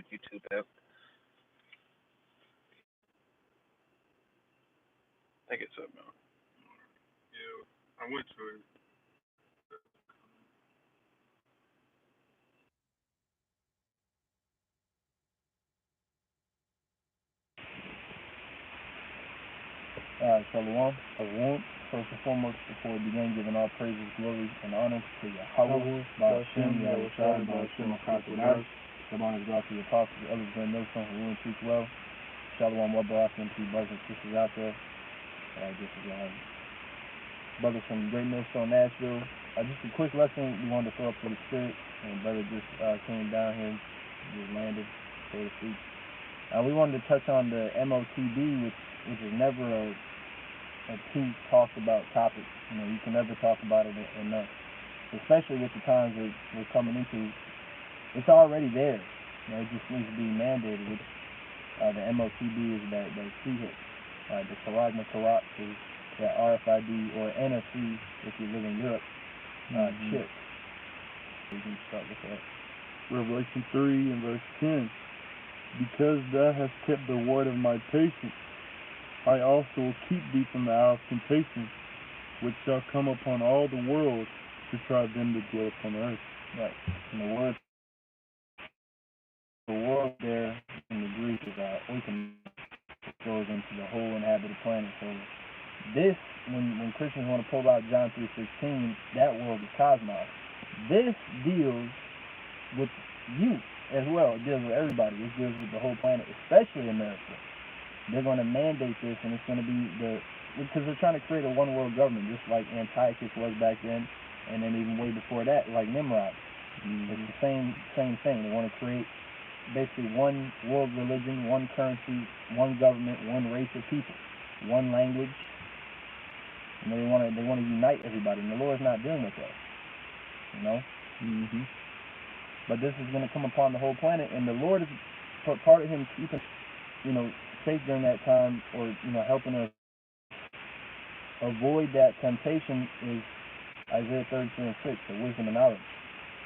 YouTube app. I think it's up now. Yeah, I went to it. Shalom. Shalom. First and foremost, before we begin, giving all praises, glory, and honor to Yahweh, Ba'ashem, Yahushua, Ba'ashem, Akakodash. The honor is God to the apostles, the elders, and those who will teach well. Shalom, Wabarakatuh, to brothers and sisters out there. Brothers from Great Millstone, Nashville. Just a quick lesson we wanted to throw up for the spirit. And brother just came down here, just landed, so to speak. We wanted to touch on the MOTB, which is never a too talked about topic. You can never talk about it enough, especially with the times that we're coming into. It's already there. It just needs to be mandated. Which the MOTB is that CHIP. The Charagma Tarak is that RFID or NFC if you live in Europe chip. So you can start with that. Revelation 3 and verse 10. Because thou hast kept the word of my patience, I also will keep thee from the hour of temptation, which shall come upon all the world to try them that dwell upon the earth. Right. And the world there in the Greek is oikonos, goes into the whole inhabited planet. So this, when Christians want to pull out John 3:16, that world is cosmos. This deals with you as well. It deals with everybody. It deals with the whole planet, especially America. They're going to mandate this, and it's going to be because they're trying to create a one world government, just like Antiochus was back then, and then even way before that, like Nimrod. It's the same thing. They want to create basically one world religion, one currency, one government, one race of people, one language, and they want to unite everybody. And the Lord's not dealing with that, But this is going to come upon the whole planet, and the Lord is part of Him keeping, safe during that time, or helping us avoid that temptation is Isaiah 33:6, the wisdom and knowledge.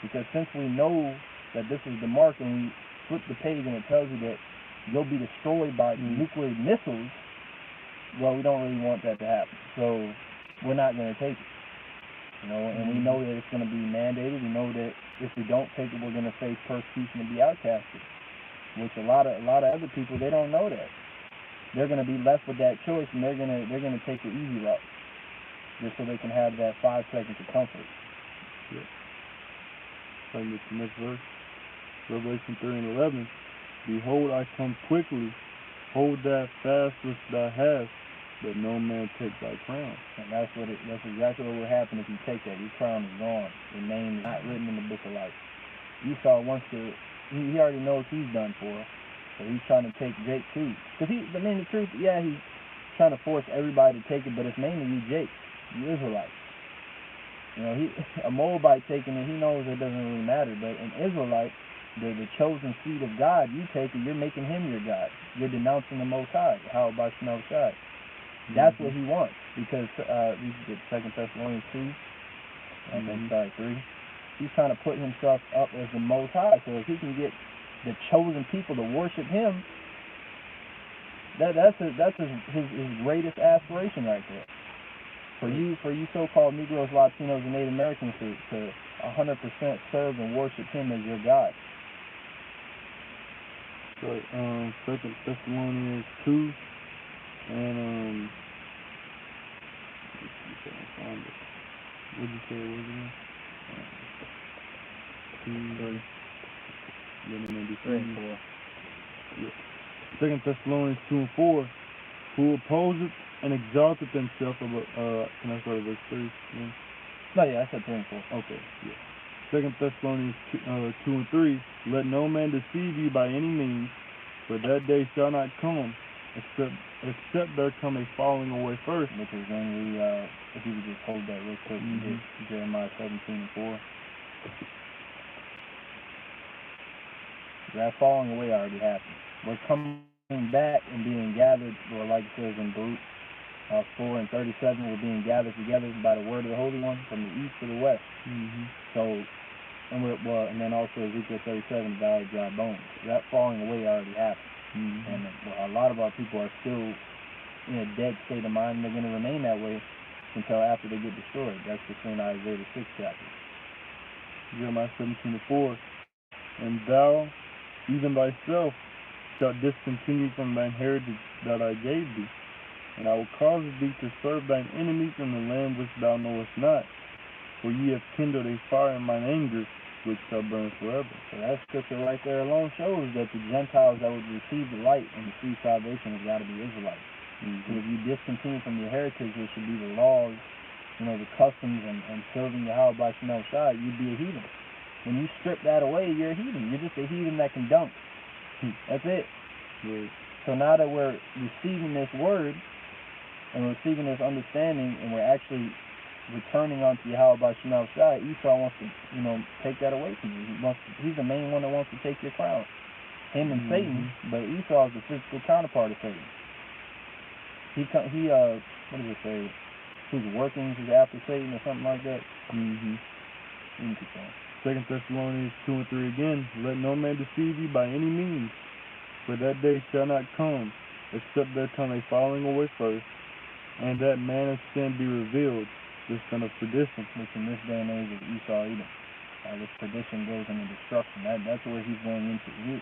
Because since we know that this is the mark, and we flip the page and it tells you that you'll be destroyed by nuclear missiles, well, we don't really want that to happen. So we're not going to take it. And we know that it's going to be mandated. We know that if we don't take it, we're going to face persecution and be outcasted. Which a lot of other people, they don't know that. They're going to be left with that choice, and they're going to take the easy route, just so they can have that 5 seconds of comfort. Yep. Starting with the next verse, Revelation 3 and 11. Behold, I come quickly. Hold that fast which thou hast, that no man take thy crown. And that's exactly what will happen if you take that. Your crown is gone. Your name is not written in the book of life. Esau wants to. He already knows he's done for. So he's trying to take Jake too. Because the truth, he's trying to force everybody to take it, but it's mainly you, Jake, you Israelites. A Moabite taking it, he knows it doesn't really matter. But an Israelite, the chosen seed of God, you take it, you're making him your God. You're denouncing the Most High. How about Shai? That's what he wants. Because we get 2 Thessalonians 2, 3. He's trying to put himself up as the Most High. So if he can get the chosen people to worship him, that's his greatest aspiration right there. For you so-called Negroes, Latinos, and Native Americans to 100% serve and worship him as your God. Right. 2 Thessalonians 2 and let's see if I can find it. What did you say it was again? 2, 3 and 4. Yeah. 2 Thessalonians 2 and 4. Who opposeth and exalteth himself above. Can I start at verse 3? Yeah. No, I said 3 and 4. Okay. Yeah. 2 Thessalonians 2 and 3. Let no man deceive you by any means, for that day shall not come, except there come a falling away first. Which is when we, if you could just hold that real quick, Jeremiah 17 and 4. That falling away already happened. We're coming back and being gathered, or like it says in Baruch 4 and 37, we're being gathered together by the word of the Holy One from the east to the west. So And then also Ezekiel 37, the Valley of Dry Bones. That falling away already happened. Mm-hmm. And a lot of our people are still in a dead state of mind, and they're going to remain that way until after they get destroyed. That's pursuing Isaiah the 6th chapter. Jeremiah 17:4. And thou, even thyself, shalt discontinue from thine heritage that I gave thee, and I will cause thee to serve thine enemies in the land which thou knowest not. For ye have kindled a fire in mine anger, which shall burn forever. So that scripture right there alone shows that the Gentiles that would receive the light and receive salvation has got to be Israelites. Because if you discontinue from your heritage, which should be the laws, the customs, and serving Yahweh by Shem Shai, you'd be a heathen. When you strip that away, you're a heathen. You're just a heathen that can dunk. That's it. Right. So now that we're receiving this word and we're receiving this understanding, and we're actually returning unto Yahweh by Shem Shai, Esau wants to, take that away from you. He's the main one that wants to take your crown. Him and Satan, but Esau is the physical counterpart of Satan. What does it say? His workings is after Satan or something like that. Mm-hmm. 2 Thessalonians 2:3 again. Let no man deceive you by any means, for that day shall not come, except there come a falling away first, and that man of sin be revealed, the son of perdition. Which in this day and age is Esau Edom. This perdition goes into destruction. That's where he's going into.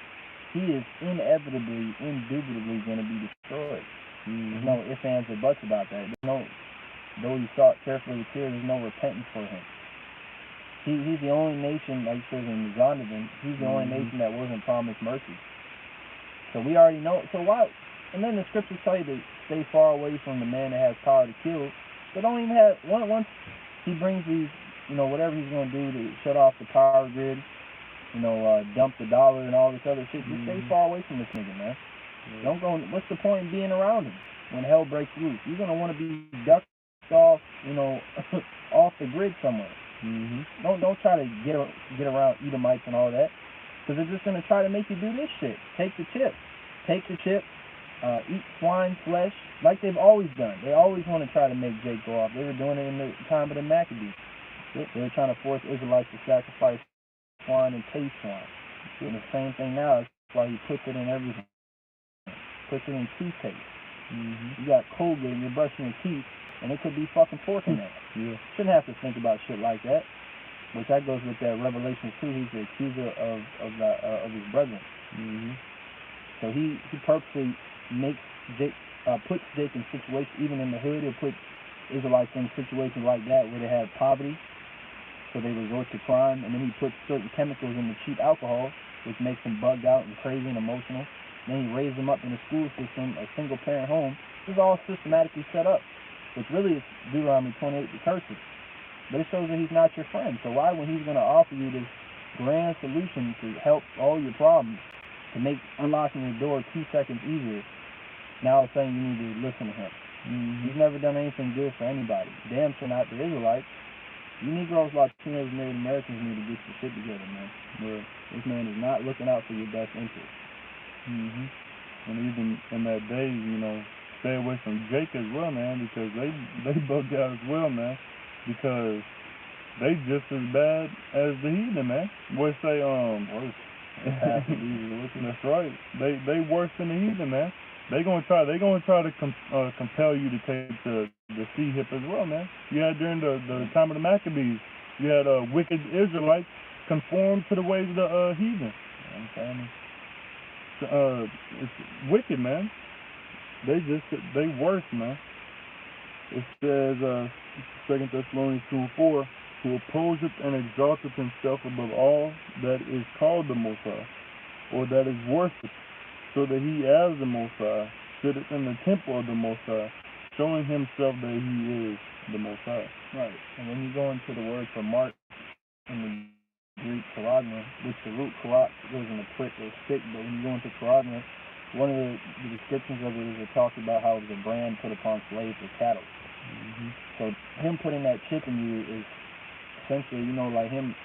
He is indubitably going to be destroyed. There's no ifs, ands, or buts about that. Though he sought carefully with tears, there's no repentance for him. He's the only nation, like it says in Zondervan, he's the only nation that wasn't promised mercy. So we already know. So why? And then the scriptures tell you to stay far away from the man that has power to kill. So don't even have, once he brings these, whatever he's going to do to shut off the power grid, dump the dollar and all this other shit, just stay far away from this nigga, man. Don't go, what's the point in being around him when hell breaks loose? You're going to want to be ducked off, off the grid somewhere. Don't try to get around Edomites and all that, because they're just going to try to make you do this shit. Take the chip, eat swine flesh like they've always done. They always want to try to make Jake go off. They were doing it in the time of the Maccabees. They were trying to force Israelites to sacrifice swine and taste swine. And the same thing now. That's why he puts it in everything. Puts it in toothpaste. You got Colgate and you're brushing your teeth, and it could be fucking pork in there. Shouldn't have to think about shit like that. Which that goes with that Revelation 2. He's the accuser of his brethren. So he purposely puts Jake in situations, even in the hood. He'll put Israelites in situations like that where they have poverty, so they resort to crime, and then he puts certain chemicals in the cheap alcohol, which makes them bugged out and crazy and emotional. Then he raises them up in a school system, a single-parent home. This is all systematically set up, which really is Deuteronomy 28, the curses. But it shows that he's not your friend. So why, when he's going to offer you this grand solution to help all your problems, to make unlocking your door 2 seconds easier, now it's saying you need to listen to him? He's never done anything good for anybody. Damn sure not the Israelites. You Negroes, Latinos, and Native Americans need to get your shit together, man. Where this man is not looking out for your best interest. And even in that day, stay away from Jake as well, man, because they bugged out as well, man. Because they just as bad as the heathen, man. Boy say Worse. That's right. They worse than the heathen, man. They gonna try to compel you to take the sea hip as well, man. You had during the time of the Maccabees, you had wicked Israelites conform to the ways of the heathen. It's wicked, man. They worse, man. It says 2 Thessalonians 2:4, who opposeth and exalteth himself above all that is called the Most High, or that is worshipped, so that he as the Most High sitteth in the temple of the Most High, showing himself that he is the Most High. Right. And when you go into the word for mark in the Greek charagma, which the root charak goes in a prick or stick, but when you go into charagma, one of the descriptions of it is it talks about how it was a brand put upon slaves or cattle. So him putting that chip in you is essentially, like him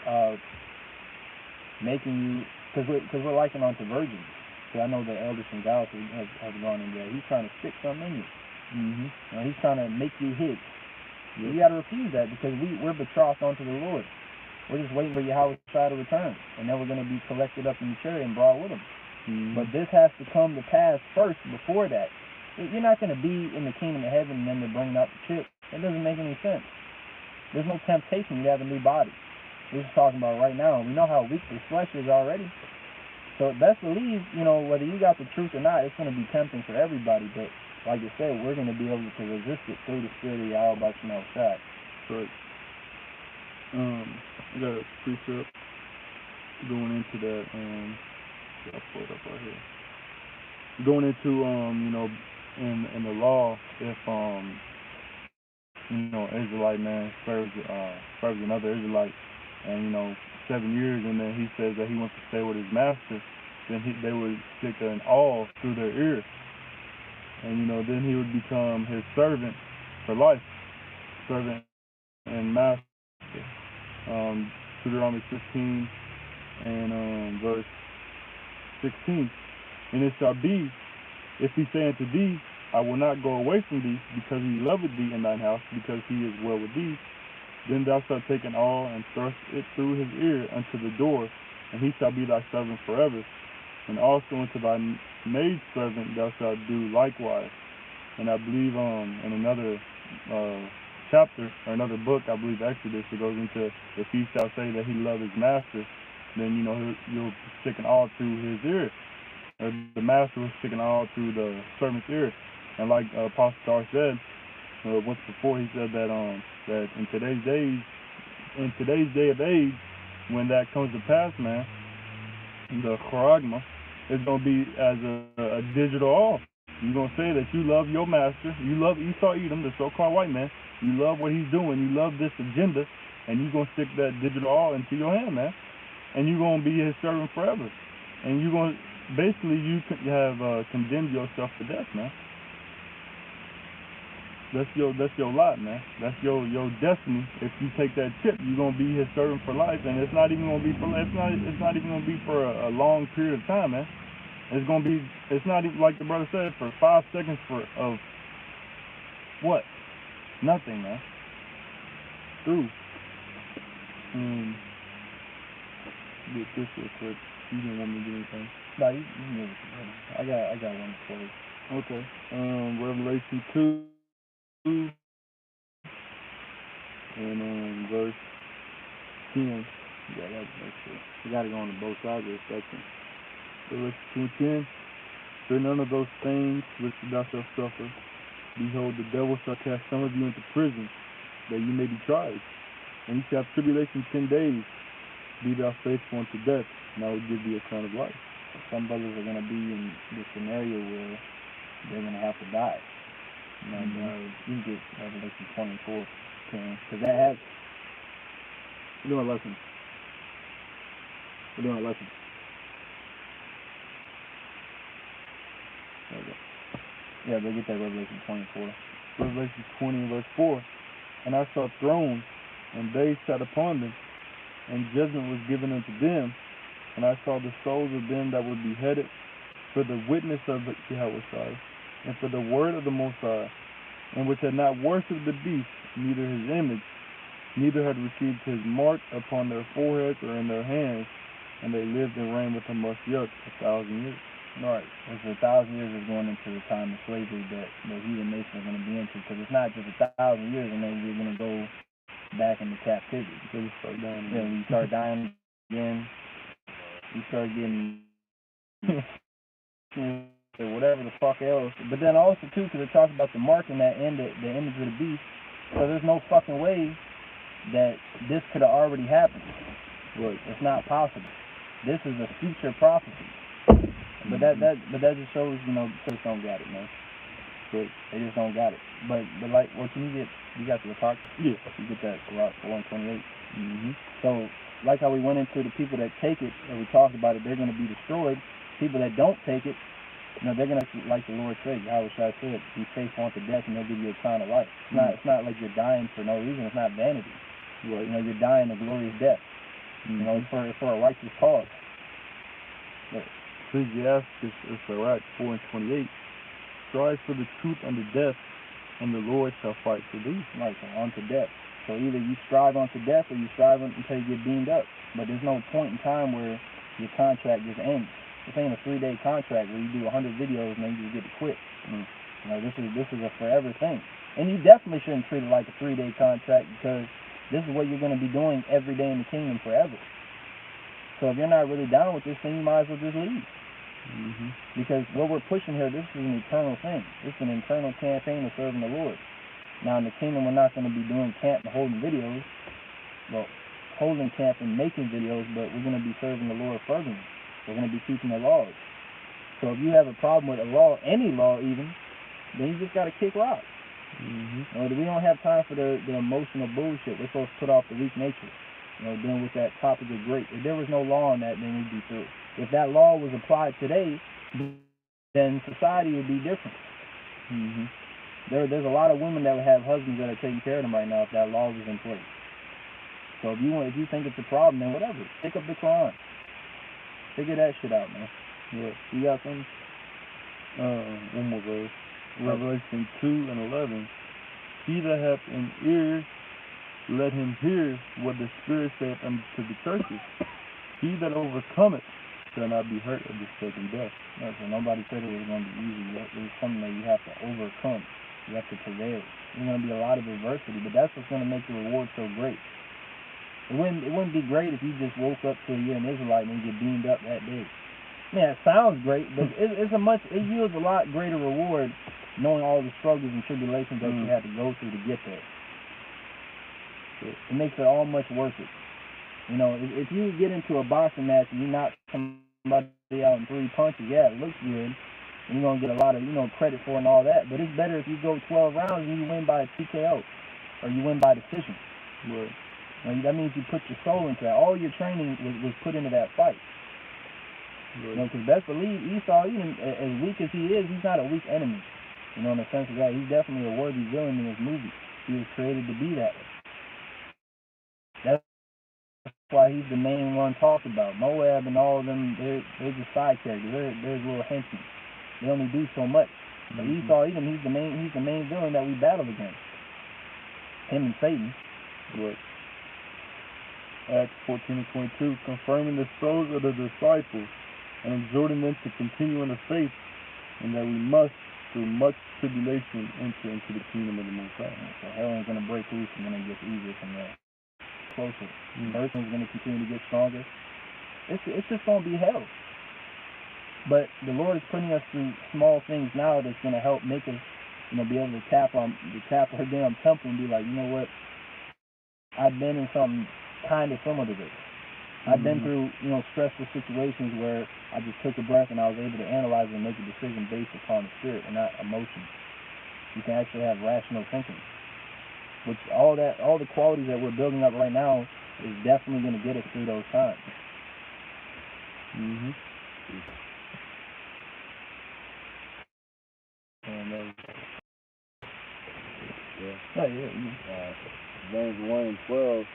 making you, because we're likened onto virgins. See, I know the elders from Dallas have gone in there. He's trying to stick something in you. He's trying to make you his. You got to refuse that, because we're betrothed unto the Lord. We're just waiting for Yahweh to return, and then we're going to be collected up in the chariot and brought with him. But this has to come to pass first before that. You're not going to be in the kingdom of heaven and then they're bringing out the chip. It doesn't make any sense. There's no temptation. You have a new body. We're just talking about right now. We know how weak this flesh is already. So best believe, whether you got the truth or not, it's going to be tempting for everybody. But like I said, we're going to be able to resist it through the Spirit of Yahweh by Shemel Shai. Right. I got a precept going into that. I'll pull it up right here. Going into in the law, if Israelite man serves another Israelite, and 7 years, and then he says that he wants to stay with his master, then they would stick an awl through their ear, and then he would become his servant for life, servant and master. Deuteronomy 15 and verse 16. And it shall be, if he say unto thee, I will not go away from thee, because he loveth thee in thine house, because he is well with thee, then thou shalt take an awl and thrust it through his ear unto the door, and he shall be thy servant forever. And also unto thy maid servant thou shalt do likewise. And I believe in another chapter, or another book, I believe Exodus, it goes into, if he shall say that he loved his master, then you'll stick an awl through his ear. Or the master will stick an awl through the servant's ear. And like Apostle Star said once before, he said that that in today's day of age, when that comes to pass, man, the charagma is gonna be as a digital awl. You're gonna say that you love your master, you love Esau Edom, the so-called white man, you love what he's doing, you love this agenda, and you're gonna stick that digital awl into your hand, man, and you're gonna be his servant forever, and you're gonna basically you have condemned yourself to death, man. That's your lot, man. That's your destiny. If you take that chip, you're gonna be his servant for life, and it's not even gonna be for a long period of time, man. It's not even, like the brother said, for 5 seconds of what? Nothing, man. Through. Get this real quick. You didn't want me to do anything. No, you can give it to me. I got one for you. Okay. Revelation 2 and verse 10. Yeah, that's it. You got to go on both sides of the section. Revelation 2 and 10. Fear none of those things which thou shalt suffer. Behold, the devil shall cast some of you into prison, that you may be tried. And you shall have tribulation 10 days. Be thou faithful unto death, and I will give thee a crown of life. Some brothers are going to be in this scenario where they're going to have to die. You can get Revelation 24, because that has. We're doing a lesson. Okay. Yeah, they get that Revelation 24. Revelation 20 and verse 4. And I saw thrones, and they sat upon them, and judgment was given unto them. And I saw the souls of them that were beheaded for the witness of Yahweh, and for the word of the Most High, and which had not worshipped the beast, neither his image, neither had received his mark upon their foreheads or in their hands, and they lived and reigned with him 1,000 years. Right. Which 1,000 years is going into the time of slavery that the heathen nation are going to be into, because it's not just 1,000 years and then we're going to go back into captivity. So we start dying again. Yeah, when you start dying again, you start getting whatever the fuck else. But then also too, because it talks about the mark in that end, the image of the beast. So there's no fucking way that this could have already happened. Right. It's not possible. This is a future prophecy. But that just shows, folks don't got it, man. Right. They just don't got it. But like, what can you get? You got the Apocrypha? Yeah. You get that Rock 128. Mm-hmm. So, like how we went into the people that take it, and we talked about it, they're going to be destroyed. People that don't take it, they're going to, like the Lord said, Yahweh Shai said, be faithful unto death, and he'll give you a crown of life. It's not like you're dying for no reason. It's not vanity. Right. You're dying a glorious death. Mm-hmm. It's for a righteous cause. Right. Ecclesiastes, Sirach 4 and 28. Strive for the truth unto death, and the Lord shall fight for thee. Right, so unto death. So either you strive unto death or you strive until you get beamed up. But there's no point in time where your contract just ends. This ain't a 3-day contract where you do 100 videos and then you just get to quit. You know, this is a forever thing. And you definitely shouldn't treat it like a 3-day contract, because this is what you're going to be doing every day in the kingdom forever. So if you're not really down with this thing, you might as well just leave. Because what we're pushing here, this is an eternal thing. This is an internal campaign of serving the Lord. Now in the kingdom, we're not going to be doing camp and holding videos. Well, holding camp and making videos, but we're going to be serving the Lord fervently. We're going to be keeping the laws. So if you have a problem with a law, any law even, then you just got to kick rocks. You know, we don't have time for the emotional bullshit. We're supposed to put off the weak nature. You know, dealing with that topic of grace. If there was no law on that, then we'd be through. If that law was applied today, then society would be different. There's a lot of women that would have husbands that are taking care of them right now if that law was in place. So if you think it's a problem, then whatever. Pick up the Quran. Figure that shit out, man. Yeah. You got something? One more verse. Revelation 2:11. He that hath an ear, let him hear what the Spirit saith unto the churches. He that overcometh shall not be hurt of the second death. No, so nobody said it was going to be easy. It's something that you have to overcome. You have to prevail. There's going to be a lot of adversity, but that's what's going to make the reward so great. It wouldn't be great if you just woke up to you're an Israelite and you get beamed up that day. Yeah, it sounds great, but it yields a lot greater reward knowing all the struggles and tribulations that you had to go through to get there. It makes it all much worth it. You know, if you get into a boxing match and you knock somebody out in 3 punches, yeah, it looks good, and you're gonna get a lot of credit for it and all that. But it's better if you go 12 rounds and you win by a TKO, or you win by decision. Right. That means you put your soul into that. All your training was put into that fight. Right. You know, because best believe Esau, even as weak as he is, he's not a weak enemy. You know, in the sense of that, he's definitely a worthy villain in this movie. He was created to be that way. That's why he's the main one talked about. Moab and all of them, they're just side characters. They're little henchmen. They only do so much. But Esau, even he's the main villain that we battle against. Him and Satan. Right. Acts 14:22, confirming the souls of the disciples and exhorting them to continue in the faith, and that we must, through much tribulation, enter into the kingdom of the Most High. So hell ain't going to break loose, and then it gets easier from there. Closer. The earth is going to continue to get stronger. It's just going to be hell. But the Lord is putting us through small things now that's going to help make us, be able to tap our damn temple and be like, you know what? I've been in something kind of similar to this. I've been through, stressful situations where I just took a breath and I was able to analyze and make a decision based upon the spirit and not emotion. You can actually have rational thinking. Which all the qualities that we're building up right now is definitely going to get us through those times. James 1:12,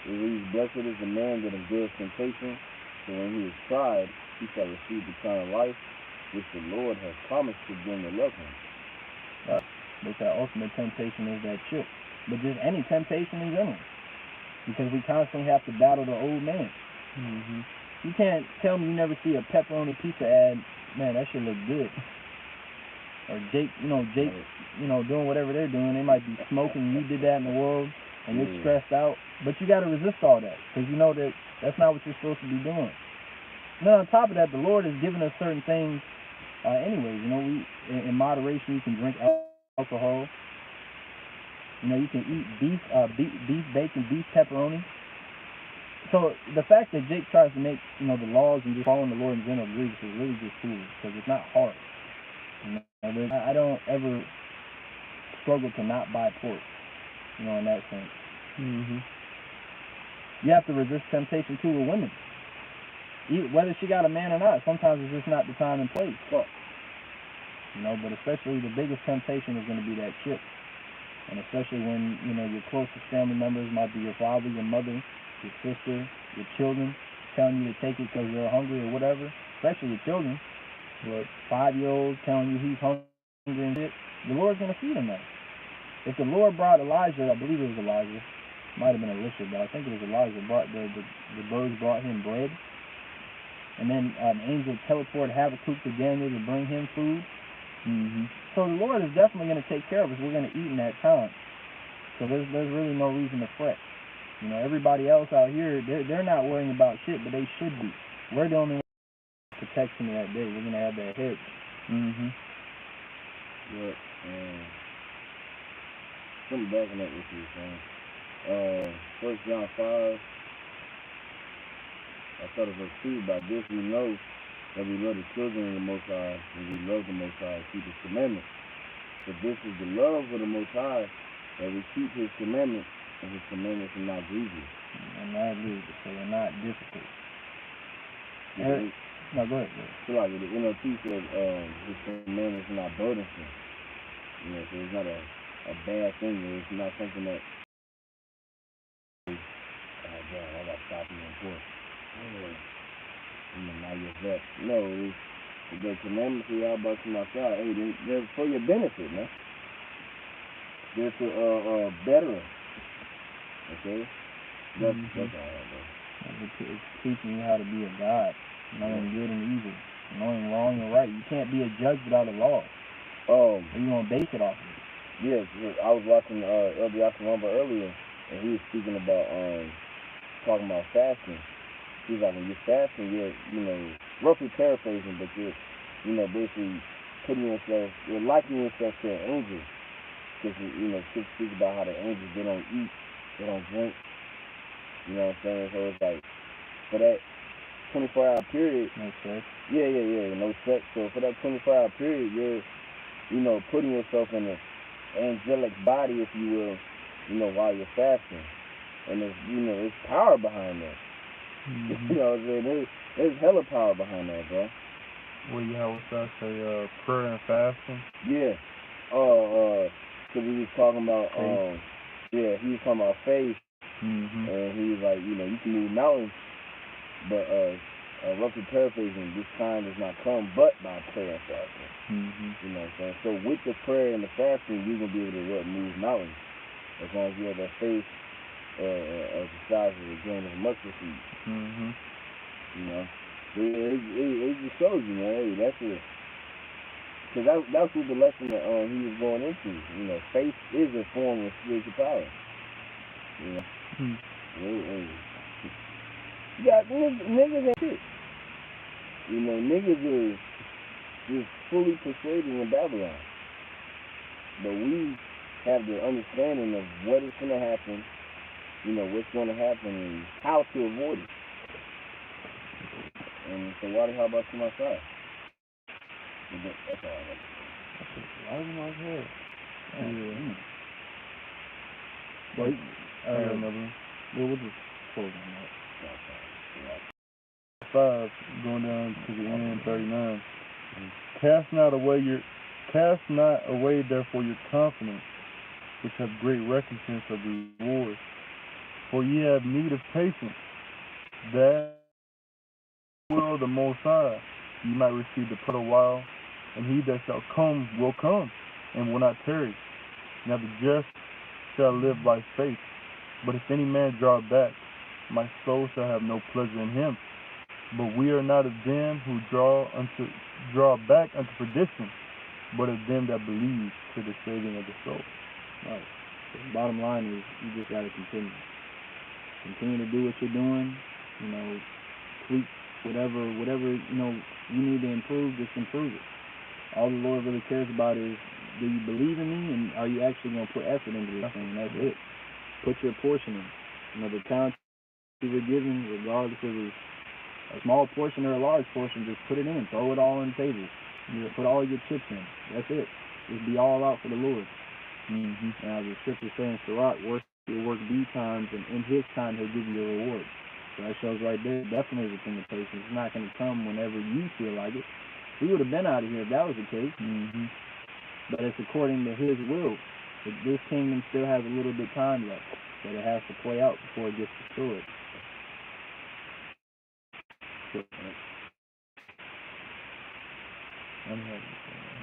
it reads, blessed is the man that endures temptation, for when he is tried, he shall receive eternal life, which the Lord has promised to them that love him. But that ultimate temptation is that chip. But just any temptation in general. Because we constantly have to battle the old man. You can't tell me you never see a pepperoni pizza ad, man, that shit look good. Or Jake, doing whatever they're doing. They might be smoking. You did that in the world, and you're stressed out. But you got to resist all that, because you know that that's not what you're supposed to be doing. And then on top of that, the Lord has given us certain things. Anyways, we in moderation. You can drink alcohol. You can eat beef bacon, beef pepperoni. So the fact that Jake tries to make the laws and just following the Lord in general grievous is really just foolish, because it's not hard. I don't ever struggle to not buy pork, in that sense. You have to resist temptation too with women, whether she got a man or not. Sometimes it's just not the time and place. But especially the biggest temptation is going to be that chip, and especially when your closest family members might be your father, your mother, your sister, your children, telling you to take it because they're hungry or whatever. Especially your children. 5-year-old telling you he's hungry and shit, the Lord's going to feed him that. if the Lord brought Elijah, I believe it was Elijah, might have been Elisha, but I think it was Elijah, brought the birds brought him bread, and then an angel teleported Habakkuk to Daniel to bring him food. So the Lord is definitely going to take care of us. We're going to eat in that time. So there's really no reason to fret. You know, everybody else out here, they're not worrying about shit, but they should be. We're the only ones with protection of that day. We're going to have that hedge. But, I'm backing up with you, son. 1 John 5, I thought of verse 2, by this we know that we love the children of the Most High, and we love the Most High, keep His commandments. For this is the love of the Most High, that we keep His commandments, and His commandments are not grievous. And not grievous, so they're not difficult. No, go ahead. So like the NLT says, His commandments are not burdensome. You know, so it's not a bad thing. It's not something that, oh damn, I got to stop here in court. Now you're that. No, it's the commandments we are about to my side. Hey, they're for your benefit, man. They're to better us. Okay? That's all right, bro. It's teaching you how to be a God, knowing good and evil, knowing wrong and right. You can't be a judge without a law. Or you gonna base it off of it. Yes, I was watching Elder Yakamamba earlier, and he was speaking about talking about fasting. He's like, when you're fasting, you're, you know, roughly paraphrasing, but you're, you know, basically putting yourself, you're likening yourself to an angel. Because, you know, Scripture speaks about how the angels, they don't eat, they don't drink. You know what I'm saying? So it's like, for that 24-hour period. No sex. Yeah, no sex. So for that 24-hour period, you're, you know, putting yourself in an angelic body, if you will, you know, while you're fasting. And there's, you know, there's power behind that. You know what I'm saying? There's hella power behind that, bro. Well, yeah, what's that say? Prayer and fasting? Yeah. Because he was talking about, he was talking about faith. And he was like, you know, you can move mountains, but roughly paraphrasing, this time does not come but by prayer and fasting. You know what I'm saying? So with the prayer and the fasting, you're going to be able to move mountains. As long as you have that faith as the size of a grain of mustard seed. You know? It just shows you, man, hey, that's it. Because that's what the lesson that he was going into. You know, faith is a form of spiritual power. You know? You got niggas ain't shit. You know, niggas is just fully persuaded in Babylon. But we have the understanding of what is going to happen, you know, what's going to happen and how to avoid it. And so why the hell about to my side? That's all I have to say. Why is my head? Wait, I got another one. We'll just close on that. 5, going down to the end, 39. Cast not away therefore your confidence, which have great recompense of reward. For ye have need of patience, that will the Most High ye might receive the put a while, and he that shall come will come, and will not tarry. Now the just shall live by faith. But if any man draw back, my soul shall have no pleasure in him. But we are not of them who draw back unto perdition, but of them that believe to the saving of the soul. Right. So the bottom line is you just gotta continue. Continue to do what you're doing, you know, tweak whatever, you know, you need to improve, just improve it. All the Lord really cares about is, do you believe in me, and are you actually going to put effort into this thing? That's it. Put your portion in. You know, the talent you were given, regardless if it's a small portion or a large portion, just put it in. Throw it all on the table. You know, put all your chips in. That's it. Just be all out for the Lord. Now, the scripture saying, Sirach, work your work B times, and in his time, he'll give you a reward. So that shows right there, definitely is a thing of patience. It's not going to come whenever you feel like it. We would have been out of here if that was the case. But it's according to his will. This kingdom still has a little bit of time left that it has to play out before it gets destroyed. Yeah,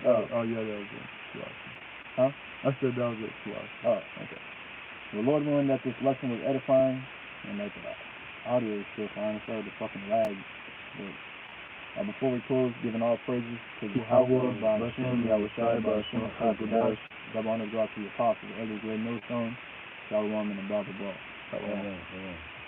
that was it. Huh? I said that was it twice. Oh, okay. Well, Lord willing that this lesson was edifying, and that the audio is still fine. Sorry the fucking lag. But before we close, giving all praises to the power of Hashem, Yahushai, Ba'ashem, HaKadosh, double honor go out to the apostles, elders, great millstones, Shalom, and the blah blah blah. Amen.